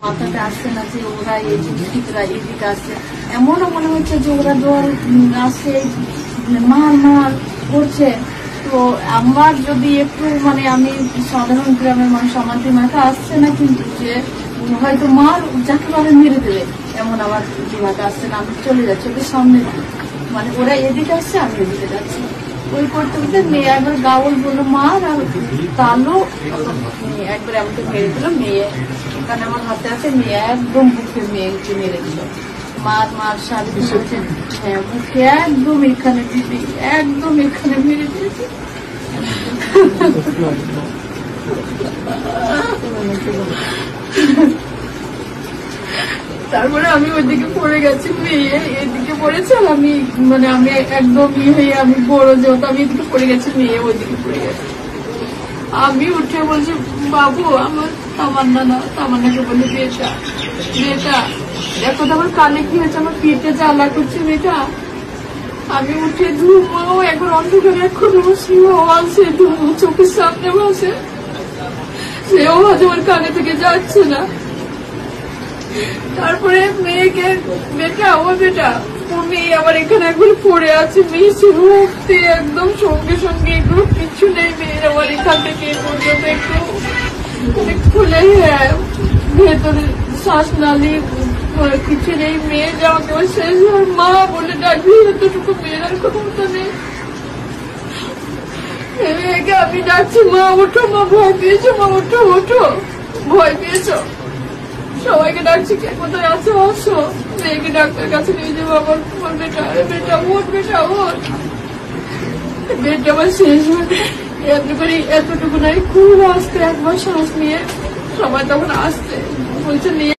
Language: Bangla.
মাথাতে আসছে না যে ওরা এই জিনিসটা এদিকে আসছে, এমনও মনে হচ্ছে যে ওরা দল আসছে মার মার করছে। তো আমার যদি একটু মানে আমি সাধারণ গ্রামের মানুষ, আমার দিমাগে আসছে না কিন্তু যে হয়তো মার যাকে ভাবে মেরে দেবে, এমন আমার দিমাগে আসছে না। আমি চলে যাচ্ছি ওদের সামনে, মানে ওরা এদিকে আসছে আমি এদিকে যাচ্ছি, ওই করতে করতে মেয়ে একবার গাওল বললো মার, আর তাহলে একবার আমাকে মেরে দিল। মেয়ে এখানে আমার হাতে আছে, মেয়ে একদম বুকে মেয়েকে মেরে দিল। মার মার সারি দিয়েছেন, হ্যাঁ বুকে একদম এখানে দিদি, একদম এখানে মেরে দিয়েছে। তারপরে আমি ওইদিকে পড়ে গেছি, মেয়ে এদিকে পড়েছে, আমি মানে আমি একদম হয়ে আমি বড় যেহেতু আমি এদিকে পড়ে গেছি, মেয়ে ওইদিকে পড়ে গেছে। আমি উঠে বলছি বাবু আমার তামান্না না, তামান্নাকে বলি বেটা বেটা দেখো তো আমার কানে কি হয়েছে, আমার পিঠে জ্বালা করছে বেটা। আমি উঠে ধুমো একবার অন্ধকারে এখন সিংহ আছে, ধুমো চোখের সামনে বসে, সেও হয়তো আমার কানে থেকে যাচ্ছে না। তারপরে মেয়েকে বেটা ও বেটা, ও মেয়ে আবার এখানে একবার পড়ে আছে, মেয়ে শুরুতে একদম সঙ্গে সঙ্গে এগুলো কিছু নেই, মেয়ের আবার এখান থেকে পর্যন্ত একটু খুলে ভেতরে শ্বাস নালি কিছু নেই, মেয়ে যাওয়া কেউ শেষ মা বলে ডাকবি, এতটুকু মেয়ের আর ক্ষমতা নেই। মেয়েকে আমি ডাকছি মা ওঠো, মা ভয় পেয়েছো, মা ওঠো ওঠো, ভয় পেয়েছো, সবাইকে ডাকছি কে কোথায় আছে আসো, মেয়েকে ডাক্তার কাছে নিয়ে যাবো। আমার বেটা বেটা ওঠ, বেটা ওঠ, বেটা আমার শেষ এতটুকু নাই, খুব আসতে একবার শ্বাস নিয়ে সবাই তখন আসতে বলছে নিয়ে